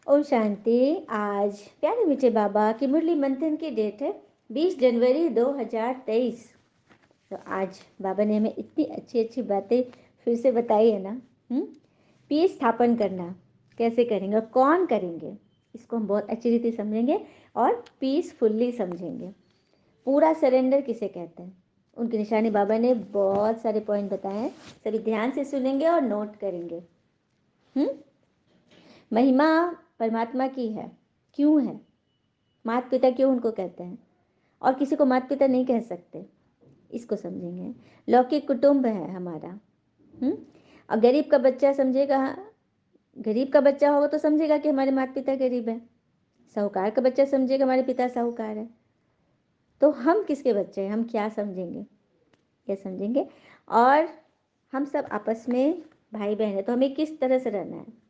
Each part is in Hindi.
ओम शांति। आज प्यारे मीठे बाबा की मुरली मंथन की डेट है 20 जनवरी 2023। तो आज बाबा ने हमें इतनी अच्छी अच्छी बातें फिर से बताई है ना। पीस स्थापन करना कैसे करेंगे और कौन करेंगे, इसको हम बहुत अच्छी रीति समझेंगे और पीसफुल्ली समझेंगे। पूरा सरेंडर किसे कहते हैं, उनकी निशानी बाबा ने बहुत सारे पॉइंट बताए हैं। सभी ध्यान से सुनेंगे और नोट करेंगे। महिमा परमात्मा की है। क्यों है? माता पिता क्यों उनको कहते हैं और किसी को माता पिता नहीं कह सकते, इसको समझेंगे। लौकिक कुटुंब है हमारा। और गरीब का बच्चा समझेगा, गरीब का बच्चा होगा तो समझेगा कि हमारे माता पिता गरीब हैं। साहूकार का बच्चा समझेगा हमारे पिता साहूकार है। तो हम किसके बच्चे हैं, हम क्या समझेंगे, क्या समझेंगे। और हम सब आपस में भाई बहन है, तो हमें किस तरह से रहना है,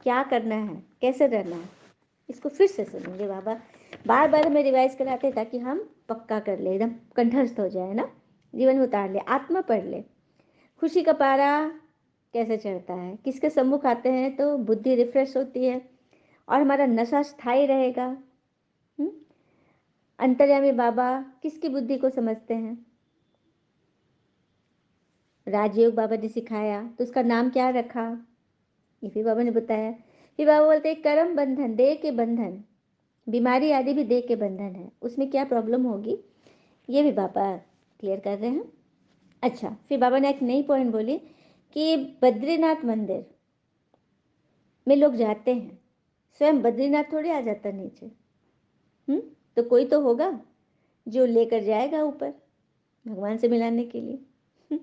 क्या करना है, कैसे रहना है, इसको फिर से सुनेंगे। बाबा बार बार हमें रिवाइज कराते हैं ताकि हम पक्का कर ले, एकदम कंठस्थ हो जाए ना, जीवन में उतार ले, आत्मा पढ़ ले। खुशी का पारा कैसे चढ़ता है, किसके सम्मुख आते हैं तो बुद्धि रिफ्रेश होती है और हमारा नशा स्थायी रहेगा। अंतर्यामी बाबा किसकी बुद्धि को समझते हैं? राजयोग बाबा ने सिखाया तो उसका नाम क्या रखा, ये भी बाबा ने बताया। फिर बाबा बोलते हैं कर्म बंधन, देह के बंधन, बीमारी आदि भी देह के बंधन है, उसमें क्या प्रॉब्लम होगी ये भी बाबा क्लियर कर रहे हैं। अच्छा, फिर बाबा ने एक नई पॉइंट बोली कि बद्रीनाथ मंदिर में लोग जाते हैं, स्वयं बद्रीनाथ थोड़ी आ जाता नीचे। तो कोई तो होगा जो लेकर जाएगा ऊपर भगवान से मिलाने के लिए।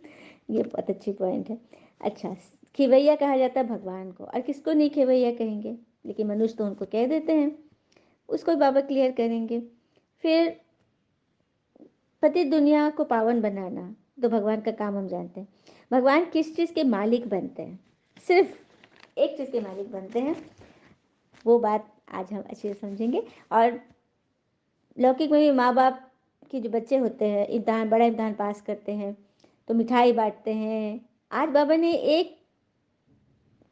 ये बहुत अच्छी पॉइंट है। अच्छा, खिवैया कहा जाता है भगवान को, और किसको नहीं खिवैया कहेंगे, लेकिन मनुष्य तो उनको कह देते हैं, उसको बाबा क्लियर करेंगे। फिर पति दुनिया को पावन बनाना, तो भगवान का काम हम जानते हैं। भगवान किस चीज़ के मालिक बनते हैं? सिर्फ एक चीज़ के मालिक बनते हैं, वो बात आज हम अच्छे से समझेंगे। और लौकिक में भी माँ बाप के जो बच्चे होते हैं, इम्तहान, बड़ा इम्तहान पास करते हैं तो मिठाई बांटते हैं। आज बाबा ने एक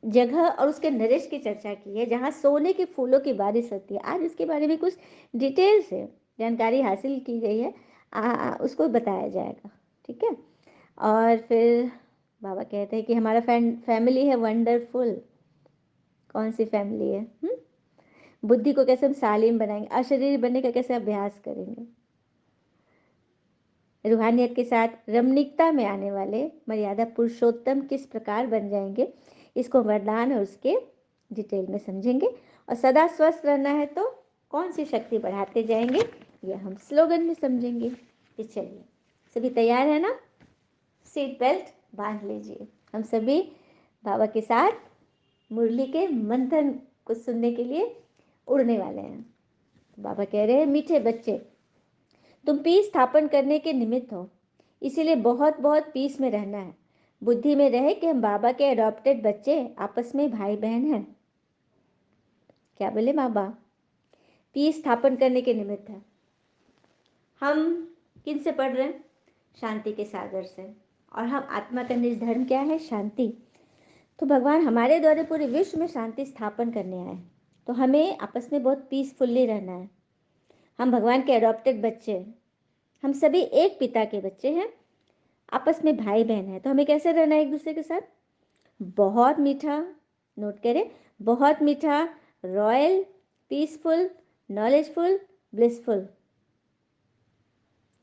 जगह और उसके नरेश की चर्चा की है जहाँ सोने के फूलों की बारिश होती है। आज उसके बारे में कुछ डिटेल से जानकारी हासिल की गई है, उसको बताया जाएगा। ठीक है। और फिर बाबा कहते हैं कि हमारा फैमिली है वंडरफुल। कौन सी फैमिली है? बुद्धि को कैसे हम सालिम बनाएंगे, अशरीर बनने का कैसे अभ्यास करेंगे, रूहानियत के साथ रमणीकता में आने वाले मर्यादा पुरुषोत्तम किस प्रकार बन जाएंगे, इसको वरदान और उसके डिटेल में समझेंगे। और सदा स्वस्थ रहना है तो कौन सी शक्ति बढ़ाते जाएंगे, यह हम स्लोगन में समझेंगे। तो चलिए, सभी तैयार है ना? सीट बेल्ट बांध लीजिए। हम सभी बाबा के साथ मुरली के मंथन को सुनने के लिए उड़ने वाले हैं। बाबा कह रहे हैं, मीठे बच्चे, तुम पीस स्थापन करने के निमित्त हो, इसीलिए बहुत बहुत पीस में रहना है। बुद्धि में रहे कि हम बाबा के अडॉप्टेड बच्चे, आपस में भाई बहन हैं। क्या बोले बाबा? पीस स्थापन करने के निमित्त है। हम किन से पढ़ रहे हैं? शांति के सागर से। और हम आत्मा का निज धर्म क्या है? शांति। तो भगवान हमारे द्वारा पूरे विश्व में शांति स्थापन करने आए, तो हमें आपस में बहुत पीसफुल्ली रहना है। हम भगवान के अडॉप्टेड बच्चे हैं, हम सभी एक पिता के बच्चे हैं, आपस में भाई बहन है, तो हमें कैसे रहना है एक दूसरे के साथ? बहुत मीठा, नोट करें, बहुत मीठा, royal, peaceful, knowledgeful, blissful.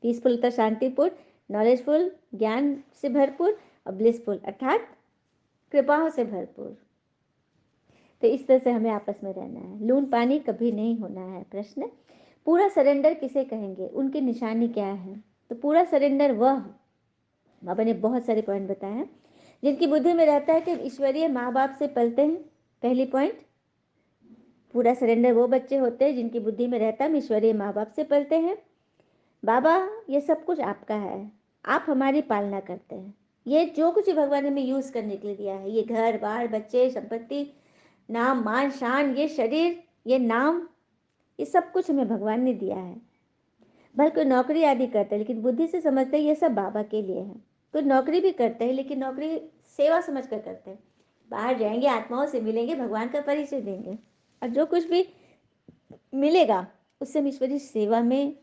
Peaceful तो शांतिपूर्ण, नॉलेजफुल ज्ञान से भरपूर, और ब्लिसफुल अर्थात कृपाओं से भरपूर। तो इस तरह से हमें आपस में रहना है, लून पानी कभी नहीं होना है। प्रश्न, पूरा सरेंडर किसे कहेंगे, उनकी निशानी क्या है? तो पूरा सरेंडर वह, बाबा ने बहुत सारे पॉइंट बताए हैं, जिनकी बुद्धि में रहता है कि ईश्वरीय माँ बाप से पलते हैं। पहली पॉइंट, पूरा सरेंडर वो बच्चे होते हैं जिनकी बुद्धि में रहता है हम ईश्वरीय माँ बाप से पलते हैं। बाबा, ये सब कुछ आपका है, आप हमारी पालना करते हैं। ये जो कुछ भगवान ने हमें यूज़ करने के लिए दिया है, ये घर बार, बच्चे, संपत्ति, नाम, मान, शान, ये शरीर, ये नाम, ये सब कुछ हमें भगवान ने दिया है। भले कोई नौकरी आदि करते हैं लेकिन बुद्धि से समझते हैं ये सब बाबा के लिए है। कोई नौकरी भी करते हैं लेकिन नौकरी सेवा समझ कर करते हैं, बाहर जाएंगे, आत्माओं से मिलेंगे, भगवान का परिचय देंगे। और जो कुछ भी मिलेगा उससे हम ईश्वरीय सेवा में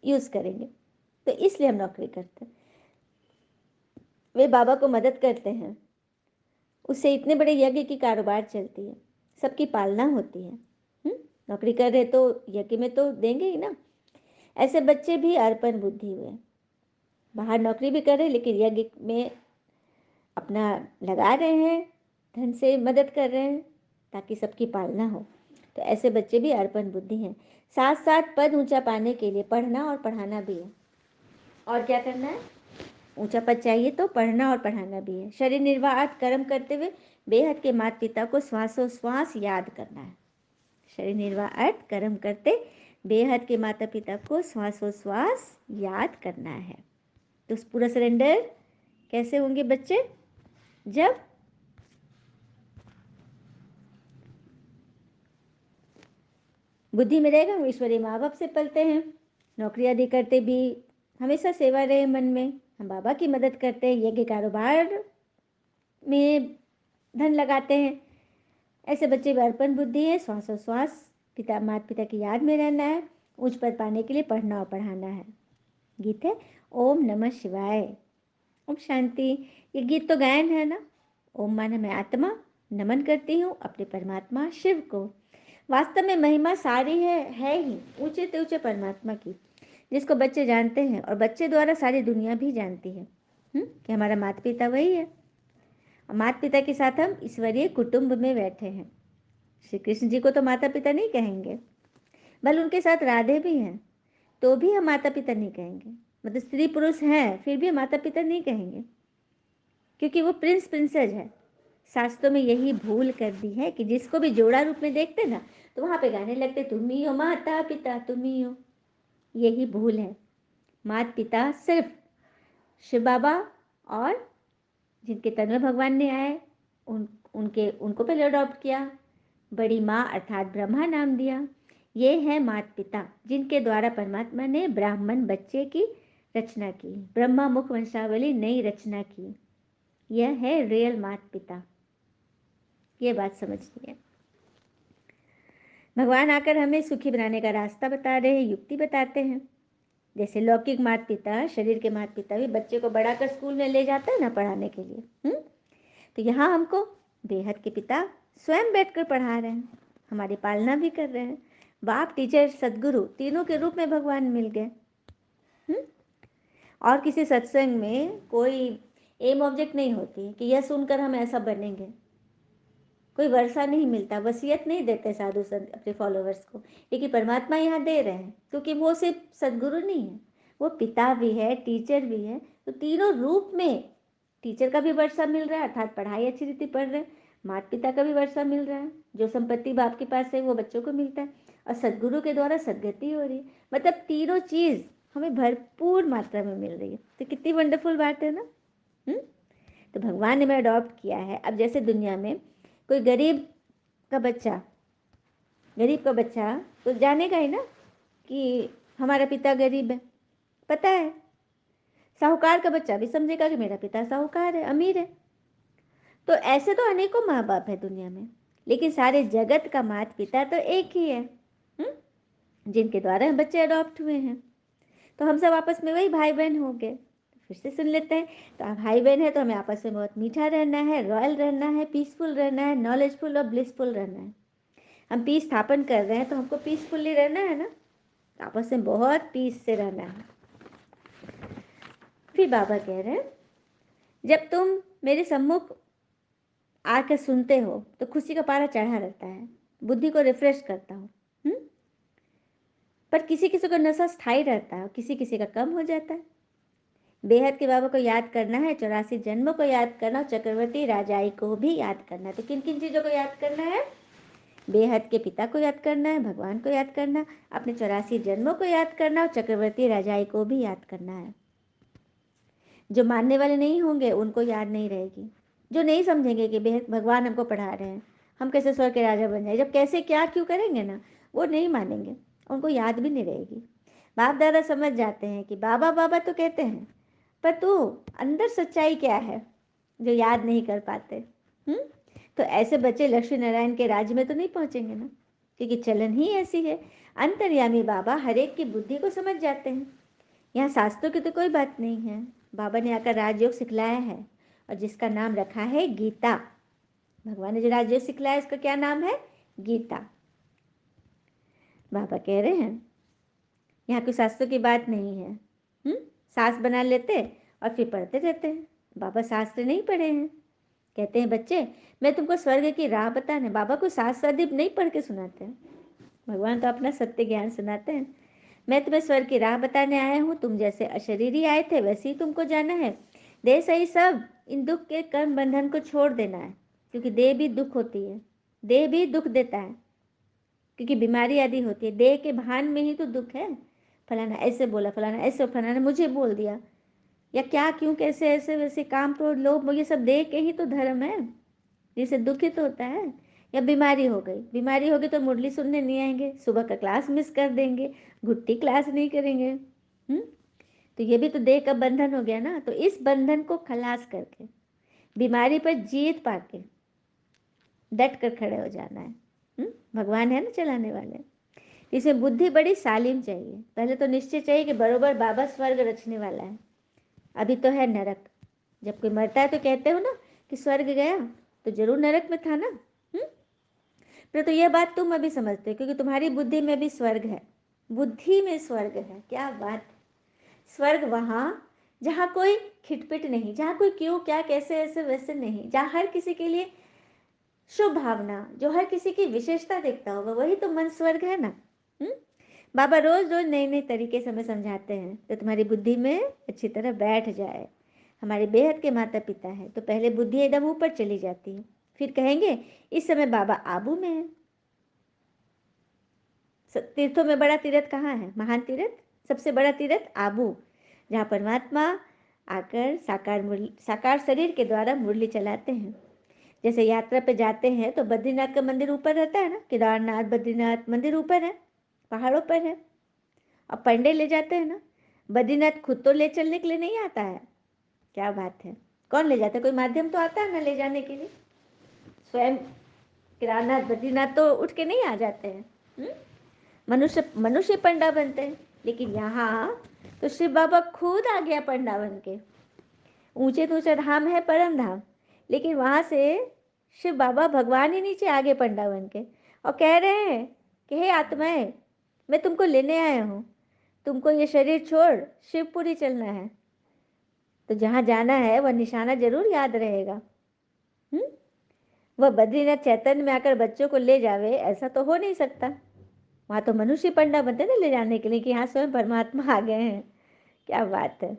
यूज़ करेंगे। तो इसलिए हम नौकरी करते हैं। वे बाबा को मदद करते हैं, उससे इतने बड़े यज्ञ की कारोबार चलती है, सबकी पालना होती है। नौकरी कर रहे तो यज्ञ में तो देंगे ही ना। ऐसे बच्चे भी अर्पण बुद्धि हुए, बाहर नौकरी भी कर रहे हैं लेकिन यज्ञ में अपना लगा रहे हैं, धन से मदद कर रहे हैं ताकि सबकी पालना हो। तो ऐसे बच्चे भी अर्पण बुद्धि हैं। साथ साथ पद ऊंचा पाने के लिए पढ़ना और पढ़ाना भी है। और क्या करना है? ऊंचा पद चाहिए तो पढ़ना और पढ़ाना भी है। शरीर निर्वाह कर्म करते हुए बेहद के माता पिता को श्वासोश्वास याद करना है। शरीर निर्वाह कर्म करते बेहद के माता पिता को श्वासोश्वास याद करना है। तो पूरा सरेंडर कैसे होंगे बच्चे? जब बुद्धि में रहेगा। हम ईश्वरीय माँ बाप से पलते हैं, नौकरी आदि करते भी हमेशा सेवा रहे मन में। हम बाबा की मदद करते हैं, यज्ञ कारोबार में धन लगाते हैं। ऐसे बच्चे भी अर्पण बुद्धि है। श्वासोश्वास पिता माता पिता की याद में रहना है। उच्च पद पाने के लिए पढ़ना और पढ़ाना है। गीत है ओम नमः शिवाय, ओम शांति। ये गीत तो गायन है ना। ओम माना मैं आत्मा नमन करती हूँ अपने परमात्मा शिव को। वास्तव में महिमा सारी है ही ऊंचे से ऊंचे परमात्मा की, जिसको बच्चे जानते हैं और बच्चे द्वारा सारी दुनिया भी जानती है कि हमारा माता पिता वही है। माता पिता के साथ हम ईश्वरीय कुटुंब में बैठे हैं। श्री कृष्ण जी को तो माता पिता नहीं कहेंगे, बल उनके साथ राधे भी हैं तो भी हम माता पिता नहीं कहेंगे। मतलब स्त्री पुरुष हैं फिर भी हम माता पिता नहीं कहेंगे, क्योंकि वो प्रिंस प्रिंसेस है। शास्त्रों में यही भूल कर दी है कि जिसको भी जोड़ा रूप में देखते ना तो वहां पे गाने लगते तुम ही हो माता पिता तुम ही हो। यही भूल है। माता पिता सिर्फ शिव बाबा और जिनके तन में भगवान ने आए उनको पहले अडॉप्ट किया। बड़ी माँ अर्थात ब्रह्मा नाम दिया। ये है माता पिता जिनके द्वारा परमात्मा ने ब्राह्मण बच्चे की रचना की, ब्रह्मा मुख वंशावली नई रचना की। यह है रियल माता पिता। ये बात समझनी है। भगवान आकर हमें सुखी बनाने का रास्ता बता रहे हैं, युक्ति बताते हैं। जैसे लौकिक माता पिता, शरीर के माता पिता भी बच्चे को बड़ा कर स्कूल में ले जाता है ना पढ़ाने के लिए। तो यहाँ हमको बेहद के पिता स्वयं बैठकर पढ़ा रहे हैं, हमारी पालना भी कर रहे हैं। बाप टीचर सदगुरु तीनों के रूप में भगवान मिल गए। और किसी सत्संग में कोई एम ऑब्जेक्ट नहीं होती कि यह सुनकर हम ऐसा बनेंगे। कोई वर्षा नहीं मिलता, वसीयत नहीं देते साधु संत अपने फॉलोअर्स को। लेकिन परमात्मा यहाँ दे रहे हैं क्योंकि वो सिर्फ सदगुरु नहीं है, वो पिता भी है, टीचर भी है। तो तीनों रूप में टीचर का भी वर्षा मिल रहा है अर्थात पढ़ाई अच्छी रीति पढ़ रहे हैं, माता पिता का भी वर्षा मिल रहा है, जो संपत्ति बाप के पास है वो बच्चों को मिलता है, और सदगुरु के द्वारा सदगति हो रही है। मतलब तीनों चीज़ हमें भरपूर मात्रा में मिल रही है। तो कितनी वंडरफुल बात है ना। तो भगवान ने मैं अडॉप्ट किया है। अब जैसे दुनिया में कोई गरीब का बच्चा तो जानेगा ही ना कि हमारा पिता गरीब है, पता है। साहूकार का बच्चा भी समझेगा कि मेरा पिता साहूकार है, अमीर है। तो ऐसे तो अनेकों माँ बाप है दुनिया में, लेकिन सारे जगत का माता पिता तो एक ही है, जिनके द्वारा हम बच्चे अडॉप्ट हुए हैं। तो हम सब आपस में वही भाई बहन हो गए। फिर से सुन लेते हैं। तो आप भाई बहन है तो हमें आपस में बहुत मीठा रहना है, रॉयल रहना है, पीसफुल रहना है, नॉलेजफुल और ब्लिसफुल रहना है। हम पीस स्थापन कर रहे हैं तो हमको पीसफुली रहना है ना, तो आपस में बहुत पीस से रहना है। फिर बाबा कह रहे हैं जब तुम मेरे सम्मुख आकर सुनते हो तो खुशी का पारा चढ़ा रहता है, बुद्धि को रिफ्रेश करता हो। पर किसी किसी को नशा स्थायी रहता है, किसी किसी का कम हो जाता है। बेहद के बाबा को याद करना है, 84 जन्मों को याद करना, चक्रवर्ती राजाई को भी याद करना है। तो किन किन चीज़ों को याद करना है? बेहद के पिता को याद करना है, भगवान को याद करना, अपने 84 जन्मों को याद करना और चक्रवर्ती राजाई को भी याद करना है। जो मानने वाले नहीं होंगे उनको याद नहीं रहेगी। जो नहीं समझेंगे कि बेहद भगवान हमको पढ़ा रहे हैं, हम कैसे स्वर्ग के राजा बन जाए, जब कैसे क्या क्यों करेंगे ना, वो नहीं मानेंगे, उनको याद भी नहीं रहेगी। बाप दादा समझ जाते हैं कि बाबा बाबा तो कहते हैं, पर तू अंदर सच्चाई क्या है जो याद नहीं कर पाते। तो ऐसे बच्चे लक्ष्मी नारायण के राज्य में तो नहीं पहुंचेंगे ना, क्योंकि चलन ही ऐसी है। अंतर्यामी बाबा हर एक की बुद्धि को समझ जाते हैं। यहाँ शास्त्रों की तो कोई बात नहीं है, बाबा ने आकर राजयोग सिखलाया है, और जिसका नाम रखा है गीता। भगवान ने जो राजयोग सिखलाया उसका क्या नाम है? गीता। बाबा कह रहे हैं यहाँ कोई शास्त्रों की बात नहीं है। सास बना लेते और फिर पढ़ते रहते हैं। बाबा शास्त्र नहीं पढ़े हैं। कहते हैं बच्चे मैं तुमको स्वर्ग की राह बताने, बाबा को शास्त्र नहीं पढ़ के सुनाते हैं, भगवान तो अपना सत्य ज्ञान सुनाते हैं। मैं तुम्हें स्वर्ग की राह बताने आया हूँ, तुम जैसे अशरीरी आए थे वैसे ही तुमको जाना है। देह सही सब इन दुख के कर्म बंधन को छोड़ देना है, क्योंकि देह भी दुख होती है, देह भी दुख देता है, क्योंकि बीमारी आदि होती है। देह के भान में ही तो दुख है। फलाना ऐसे बोला, फलाना ऐसे, फलाना मुझे बोल दिया, या क्या क्यों कैसे ऐसे वैसे, काम क्रोध लोभ, ये सब देह के ही तो धर्म है, जिससे दुखित होता है। या बीमारी हो गई, बीमारी होगी तो मुरली सुनने नहीं आएंगे, सुबह का क्लास मिस कर देंगे, घुट्टी क्लास नहीं करेंगे। तो ये भी तो देह का बंधन हो गया ना। तो इस बंधन को खलास करके बीमारी पर जीत पाके डट कर खड़े हो जाना है। भगवान है ना चलाने वाले। इसमें बुद्धि बड़ी सालिम चाहिए। पहले तो निश्चय चाहिए कि बरोबर बाबा स्वर्ग रचने वाला है। अभी तो है नरक। जब कोई मरता है तो कहते हो ना कि स्वर्ग गया, तो जरूर नरक में था ना। पर तो यह बात तुम अभी समझते हो, क्योंकि तुम्हारी बुद्धि में भी स्वर्ग है। बुद्धि में स्वर्ग है, क्या बात। स्वर्ग वहाँ जहाँ कोई खिटपिट नहीं, जहाँ कोई क्यों क्या कैसे ऐसे वैसे नहीं, जहाँ हर किसी के लिए शुभ भावना, जो हर किसी की विशेषता देखता होगा, वही तो मन स्वर्ग है ना। बाबा रोज रोज नए नए तरीके से हमें समझाते हैं, तो तुम्हारी बुद्धि में अच्छी तरह बैठ जाए। हमारे बेहद के माता पिता है, तो पहले बुद्धि एकदम ऊपर चली जाती है, फिर कहेंगे इस समय बाबा आबू में है। तीर्थों में बड़ा तीर्थ कहाँ है? महान तीर्थ, सबसे बड़ा तीर्थ आबू, जहाँ परमात्मा आकर साकार शरीर के द्वारा मुरली चलाते हैं। जैसे यात्रा पे जाते हैं तो बद्रीनाथ का मंदिर ऊपर रहता है ना, केदारनाथ बद्रीनाथ मंदिर ऊपर है, पहाड़ों पर है। अब पंडे ले जाते हैं ना, बद्रीनाथ खुद तो ले चलने के लिए नहीं आता है। क्या बात है, कौन ले जाता है? कोई माध्यम तो आता है ना ले जाने के लिए। स्वयं केदारनाथ बद्रीनाथ तो उठ के नहीं आ जाते हैं। मनुष्य मनुष्य पंडा बनते हैं, लेकिन यहाँ तो शिव बाबा खुद आ गया पंडा बन के। ऊंचे तो ऊंचा धाम है परम धाम, लेकिन वहाँ से शिव बाबा भगवान ही नीचे आगे पंडा बन के, और कह रहे हैं कि हे आत्माएं, मैं तुमको लेने आया हूँ, तुमको ये शरीर छोड़ शिवपुरी चलना है। तो जहाँ जाना है वह निशाना जरूर याद रहेगा। वह बद्रीनाथ चैतन्य में आकर बच्चों को ले जावे, ऐसा तो हो नहीं सकता। वहाँ तो मनुष्य पंडा बनते ना ले जाने के लिए, कि यहाँ स्वयं परमात्मा आ गए हैं। क्या बात है।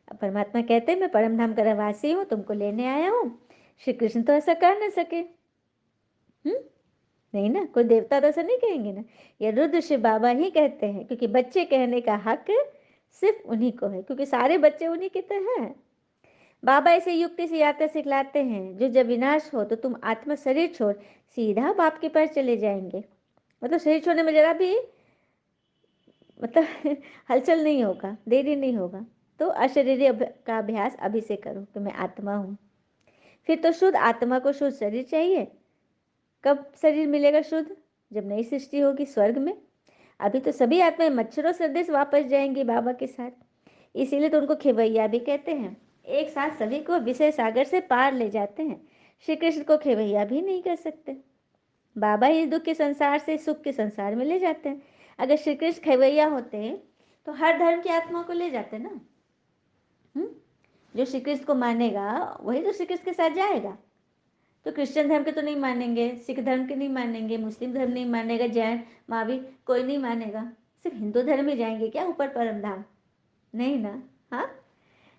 अब परमात्मा कहते हैं मैं परम धाम का रहवासी हूँ, तुमको लेने आया हूँ। श्री कृष्ण तो ऐसा कर न सके। नहीं ना, कोई देवता तो ऐसा नहीं कहेंगे ना। ये रुद्र शिव बाबा ही कहते हैं, क्योंकि बच्चे कहने का हक सिर्फ उन्हीं को है, क्योंकि सारे बच्चे उन्हीं के तो हैं। बाबा इसे युक्ति से यात्रा सिखलाते हैं, जो जब विनाश हो तो तुम आत्मा शरीर छोड़ सीधा बाप के पास चले जाएंगे। मतलब शरीर छोड़ने में जरा भी मतलब हलचल नहीं होगा, देरी नहीं होगा। तो अशरीरी का अभ्यास अभी से करो कि मैं आत्मा हूँ। फिर तो शुद्ध आत्मा को शुद्ध शरीर चाहिए। कब शरीर मिलेगा शुद्ध? जब नई सृष्टि होगी स्वर्ग में। अभी तो सभी आत्माएं मच्छरों सदृश वापस जाएंगी बाबा के साथ। इसीलिए तो उनको खेवैया भी कहते हैं। एक साथ सभी को विषय सागर से पार ले जाते हैं। श्री कृष्ण को खेवैया भी नहीं कर सकते। बाबा ही दुख के संसार से सुख के संसार में ले जाते हैं। अगर श्री कृष्ण खेवैया होते तो हर धर्म की आत्मा को ले जाते ना। जो श्री कृष्ण को मानेगा वही तो श्री कृष्ण के साथ जाएगा। तो क्रिश्चियन धर्म के तो नहीं मानेंगे, सिख धर्म के नहीं मानेंगे, मुस्लिम धर्म नहीं मानेगा, जैन महावीर कोई नहीं मानेगा। सिर्फ हिंदू धर्म ही जाएंगे क्या ऊपर परम धाम? नहीं ना। हाँ,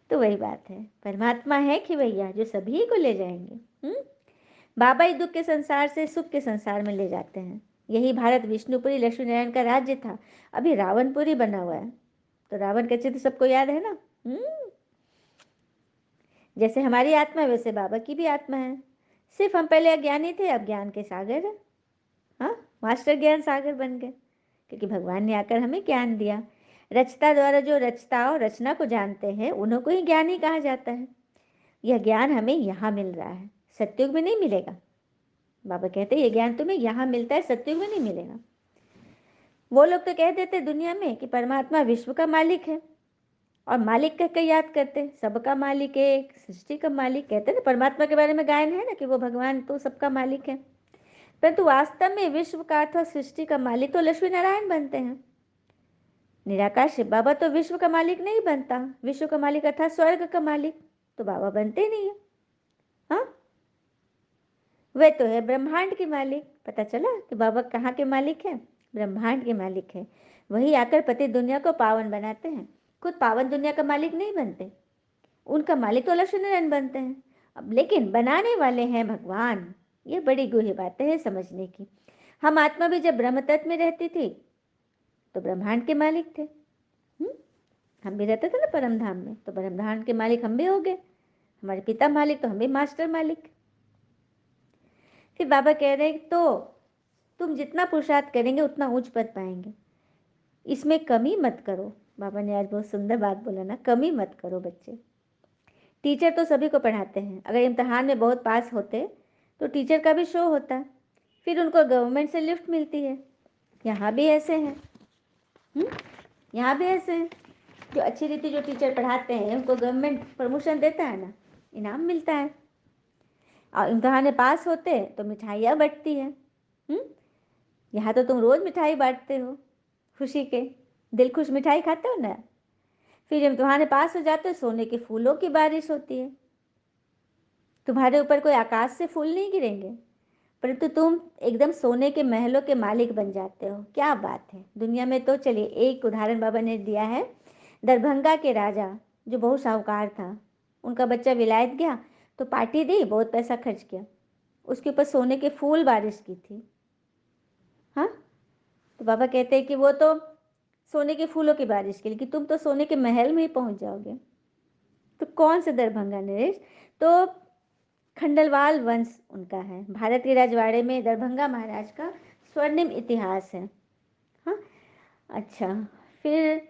तो वही बात है, परमात्मा है कि भैया जो सभी को ले जाएंगे। बाबा ही दुख के संसार से सुख के संसार में ले जाते हैं। यही भारत विष्णुपुरी लक्ष्मी नारायण का राज्य था, अभी रावणपुरी बना हुआ है। तो रावण का चित्र सबको याद है ना। जैसे हमारी आत्मा है वैसे बाबा की भी आत्मा है। सिर्फ हम पहले अज्ञानी थे, अब ज्ञान के सागर है। हाँ, मास्टर ज्ञान सागर बन गए, क्योंकि भगवान ने आकर हमें ज्ञान दिया। रचता द्वारा जो रचता और रचना को जानते हैं उन्हों को ही ज्ञानी कहा जाता है। यह ज्ञान हमें यहाँ मिल रहा है, सत्युग में नहीं मिलेगा। बाबा कहते ये ज्ञान तुम्हें यहाँ मिलता है, सत्युग में नहीं मिलेगा। वो लोग तो कह देते दुनिया में कि परमात्मा विश्व का मालिक है, और मालिक कह के याद करते, सबका मालिक है, सृष्टि का मालिक। कहते ना परमात्मा के बारे में गायन है ना कि वो भगवान तो सबका मालिक है, परंतु वास्तव में विश्व का अथवा सृष्टि का मालिक तो लक्ष्मी नारायण बनते हैं। निराकार शिव बाबा तो विश्व का मालिक नहीं बनता, विश्व का मालिक अर्थात स्वर्ग का मालिक तो बाबा बनते ही नहीं है। हाँ, वे तो है ब्रह्मांड के मालिक। पता चला कि बाबा कहाँ के मालिक है? ब्रह्मांड के मालिक है। वही आकर पति दुनिया को पावन बनाते हैं, खुद पावन दुनिया का मालिक नहीं बनते। उनका मालिक तो लक्ष्मी नारायण बनते हैं, अब लेकिन बनाने वाले हैं भगवान। ये बड़ी गूढ़ी बातें हैं समझने की। हम आत्मा भी जब ब्रह्म तत्व में रहती थी तो ब्रह्मांड के मालिक थे। हम भी रहते थे ना परम धाम में, तो परम धाम के मालिक हम भी हो गए। हमारे पिता मालिक तो हम भी मास्टर मालिक। फिर बाबा कह रहे हैं तो तुम जितना पुरुषार्थ करेंगे उतना उच्च पद पाएंगे, इसमें कमी मत करो। बाबा ने आज बहुत सुंदर बात बोला ना, कमी मत करो बच्चे। टीचर तो सभी को पढ़ाते हैं, अगर इम्तहान में बहुत पास होते तो टीचर का भी शो होता, फिर उनको गवर्नमेंट से लिफ्ट मिलती है। यहाँ भी ऐसे हैं, यहाँ भी ऐसे हैं। जो अच्छी रीति जो टीचर पढ़ाते हैं उनको गवर्नमेंट प्रमोशन देता है ना, इनाम मिलता है। और इम्तहान में पास होते तो मिठाइयाँ बंटती है। यहाँ तो तुम रोज मिठाई बांटते हो, खुशी के दिल खुश मिठाई खाते हो ना। फिर जब तुम्हारे पास हो जाते हो सोने के फूलों की बारिश होती है। तुम्हारे ऊपर कोई आकाश से फूल नहीं गिरेंगे, परंतु तुम एकदम सोने के महलों के मालिक बन जाते हो। क्या बात है। दुनिया में तो चलिए एक उदाहरण बाबा ने दिया है, दरभंगा के राजा जो बहुत साहूकार था, उनका बच्चा विलायत गया तो पार्टी दी, बहुत पैसा खर्च किया, उसके ऊपर सोने के फूल बारिश की थी। हाँ, तो बाबा कहते हैं कि वो तो सोने के फूलों की बारिश की, लेकिन तुम तो सोने के महल में ही पहुंच जाओगे। तो कौन से दरभंगा नरेश? तो खंडलवाल वंश उनका है। भारत के राजवाड़े में दरभंगा महाराज का स्वर्णिम इतिहास है। हाँ, अच्छा। फिर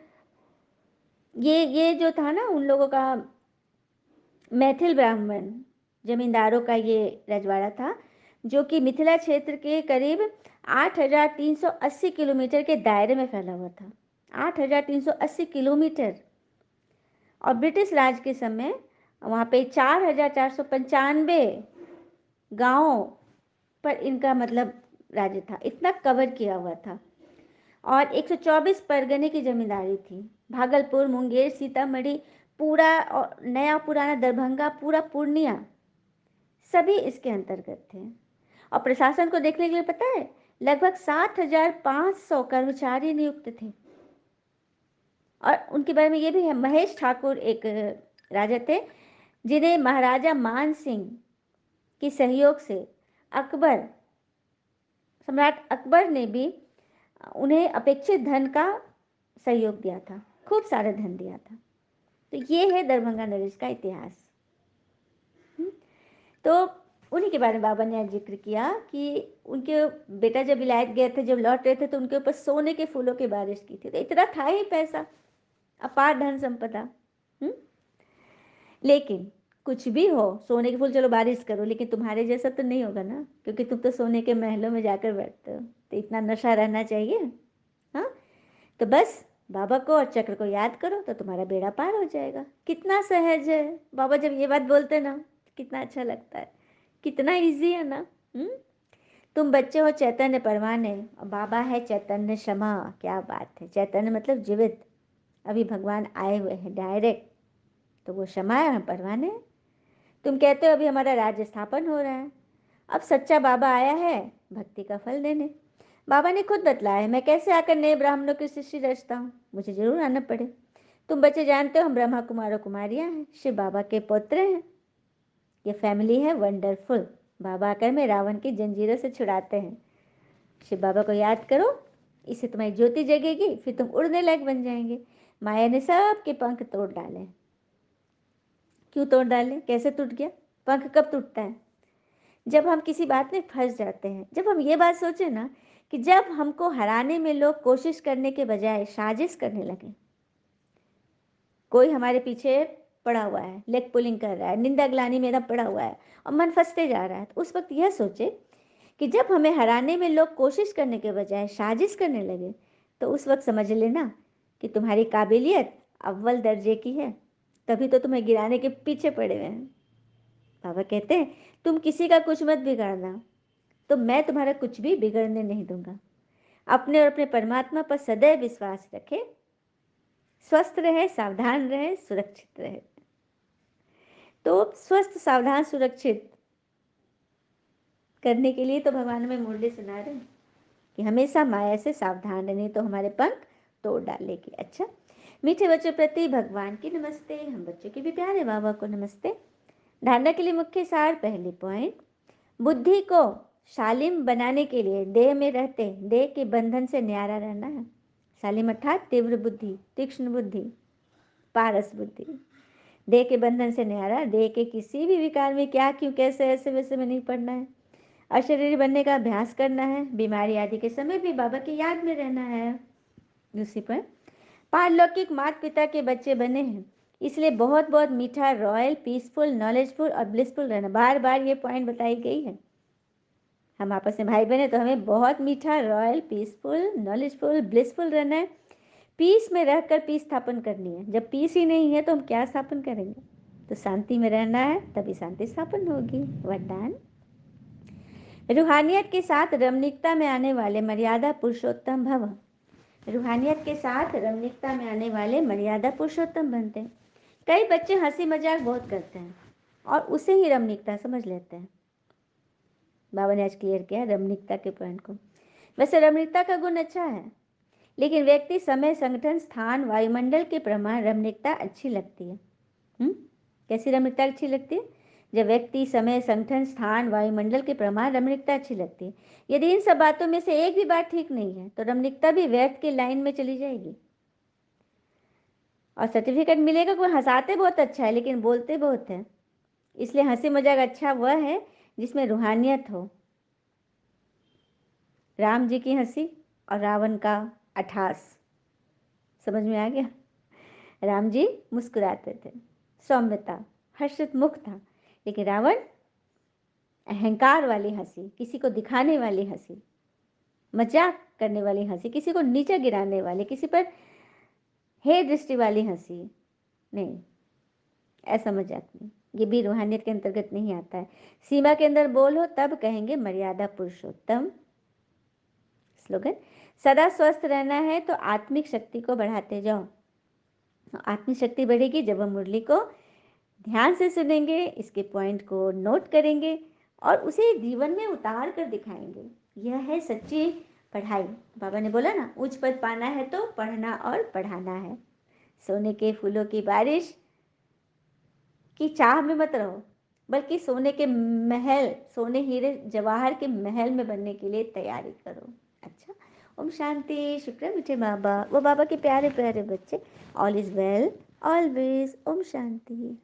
ये जो था ना उन लोगों का, मैथिल ब्राह्मण जमींदारों का ये रजवाड़ा था, जो कि मिथिला क्षेत्र के करीब 8,380 किलोमीटर के दायरे में फैला हुआ था। 8,380 किलोमीटर। और ब्रिटिश राज के समय वहाँ पे 4,495 गाँव पर इनका मतलब राज्य था, इतना कवर किया हुआ था। और 124 परगने की जमींदारी थी। भागलपुर, मुंगेर, सीतामढ़ी, पूरा और नया पुराना दरभंगा, पूरा पूर्णिया, सभी इसके अंतर्गत थे। और प्रशासन को देखने के लिए पता है लगभग 7,500 कर्मचारी नियुक्त थे। और उनके बारे में ये भी है, महेश ठाकुर एक राजा थे जिन्हें महाराजा मान सिंह के सहयोग से अकबर, सम्राट अकबर ने भी उन्हें अपेक्षित धन का सहयोग दिया था, खूब सारा धन दिया था। तो ये है दरभंगा नरेश का इतिहास। तो उन्हीं के बारे में बाबा ने जिक्र किया कि उनके बेटा जब विलायत गए थे, जब लौट रहे थे तो उनके ऊपर सोने के फूलों की बारिश की थी। तो इतना था ही पैसा, अपार धन संपदा। लेकिन कुछ भी हो, सोने के फूल चलो बारिश करो, लेकिन तुम्हारे जैसा तो नहीं होगा ना, क्योंकि तुम तो सोने के महलों में जाकर बैठते हो। तो इतना नशा रहना चाहिए। हाँ, तो बस बाबा को और चक्र को याद करो तो तुम्हारा बेड़ा पार हो जाएगा। कितना सहज है। बाबा जब ये बात बोलते ना कितना अच्छा लगता है, कितना इजी है ना। तुम बच्चे हो चैतन्य परवाने, और बाबा है चैतन्य क्षमा। क्या बात है। चैतन्य मतलब जीवित, अभी भगवान आए हुए हैं डायरेक्ट, तो वो क्षमा है, परवाने। तुम कहते हो अभी हमारा राज्य स्थापन हो रहा है, अब सच्चा बाबा आया है भक्ति का फल देने। बाबा ने खुद बतलाया है, मैं कैसे आकर नए ब्राह्मणों की सृष्टि रचता हूँ, मुझे जरूर आना पड़े। तुम बच्चे जानते हो हम ब्रह्मा कुमार और कुमारियाँ हैं, शिव बाबा के पुत्र हैं। ये फैमिली है वंडरफुल। बाबा आकर में रावण की जंजीरों से छुड़ाते हैं। शिव बाबा को याद करो, इससे तुम्हारी ज्योति जगेगी, फिर तुम उड़ने लायक बन जाएंगे। माया ने सबके पंख तोड़ डाले। क्यों तोड़ डाले? कैसे टूट गया? पंख कब टूटता है? जब हम किसी बात में फंस जाते हैं। जब हम ये बात सोचें ना कि जब हमको हराने में लोग कोशिश करने के बजाय साजिश करने लगे, कोई हमारे पीछे पड़ा हुआ है, लेग पुलिंग कर रहा है, निंदा ग्लानी में एकदम पड़ा हुआ है और मन फंसते जा रहा है, तो उस वक्त यह सोचे कि जब हमें हराने में लोग कोशिश करने के बजाय साजिश करने लगे, तो उस वक्त समझ लेना कि तुम्हारी काबिलियत अव्वल दर्जे की है, तभी तो तुम्हें गिराने के पीछे पड़े हुए हैं। बाबा कहते हैं तुम किसी का कुछ मत बिगाड़ना, तो मैं तुम्हारा कुछ भी बिगड़ने नहीं दूंगा। अपने और अपने परमात्मा पर सदैव विश्वास रखे, स्वस्थ रहे, सावधान रहे, सुरक्षित रहे। तो स्वस्थ, सावधान, सुरक्षित करने के लिए तो भगवान में मुरली सुना रहे हैं कि हमेशा माया से सावधान रहने, तो हमारे पंख तोड़ डालेगी। अच्छा, मीठे बच्चों प्रति भगवान की नमस्ते, हम बच्चों के भी प्यारे बाबा को नमस्ते। धारणा के लिए मुख्य सार, पहली पॉइंट, बुद्धि को शालिम बनाने के लिए देह में रहते देह के बंधन से न्यारा रहना है। शालिम अर्थात तीव्र बुद्धि, तीक्ष्ण बुद्धि, पारस बुद्धि। देह के बंधन से न्यारा, देह के किसी भी विकार में क्या क्यों कैसे ऐसे वैसे में नहीं पड़ना है। अशरीरी बनने का अभ्यास करना है। बीमारी आदि के समय भी बाबा की याद में रहना है। दूसरी पर, पारलौकिक माता पिता के बच्चे बने हैं, इसलिए बहुत बहुत मीठा, रॉयल, पीसफुल, नॉलेजफुल और ब्लिसफुल रहना। बार बार ये पॉइंट बताई गई है। हम आपस में भाई बहन हैं, तो हमें बहुत मीठा, रॉयल, पीसफुल, नॉलेजफुल, ब्लिसफुल रहना है। पीस में रहकर पीस स्थापन करनी है। जब पीस ही नहीं है तो हम क्या स्थापन करेंगे? तो शांति में रहना है, तभी शांति स्थापन होगी। वरदान, रूहानियत के साथ रमणीकता में आने वाले मर्यादा पुरुषोत्तम भव। रूहानियत के साथ रमणीकता में आने वाले मर्यादा पुरुषोत्तम बनते हैं। कई बच्चे हंसी मजाक बहुत करते हैं और उसे ही रमणीकता समझ लेते हैं। बाबा ने आज क्लियर किया रमणीकता के पॉइंट को। वैसे रमणीकता का गुण अच्छा है, लेकिन व्यक्ति, समय, संगठन, स्थान, वायुमंडल के प्रमाण रमणीकता अच्छी लगती है। कैसी रमणीकता अच्छी लगती है? जब व्यक्ति, समय, संगठन, स्थान, वायुमंडल के प्रमाण रमणीकता अच्छी लगती है। यदि इन सब बातों में से एक भी बात ठीक नहीं है, तो रमणीकता भी व्यर्थ की लाइन में चली जाएगी और सर्टिफिकेट मिलेगा। कोई हंसाते बहुत अच्छा है, लेकिन बोलते बहुत है। इसलिए हंसी मजाक अच्छा वह है जिसमें रूहानियत हो। राम जी की हंसी और रावण का अट्ठास, समझ में आ गया? राम जी मुस्कुराते थे, सौम्यता, हर्षित मुख था, लेकिन रावण अहंकार वाली हंसी, किसी को दिखाने वाली हंसी, मजाक करने वाली हंसी, किसी को नीचे गिराने वाली, किसी पर हे दृष्टि वाली हंसी नहीं, ऐसा मजाक नहीं। ये भी रूहानियत के अंतर्गत नहीं आता है। सीमा के अंदर बोलो तब कहेंगे मर्यादा पुरुषोत्तम। स्लोगन, सदा स्वस्थ रहना है तो आत्मिक शक्ति को बढ़ाते जाओ। आत्मिक शक्ति बढ़ेगी जब हम मुरली को ध्यान से सुनेंगे, इसके पॉइंट को नोट करेंगे और उसे जीवन में उतार कर दिखाएंगे। यह है सच्ची पढ़ाई। बाबा ने बोला ना, उच्च पद पाना है तो पढ़ना और पढ़ाना है। सोने के फूलों की बारिश की चाह में मत रहो, बल्कि सोने के महल, सोने हीरे जवाहर के महल में बनने के लिए तैयारी करो। अच्छा, ओम शांति। शुक्र मीठे बाबा, वो बाबा के प्यारे प्यारे बच्चे। All is well always. ओम शांति।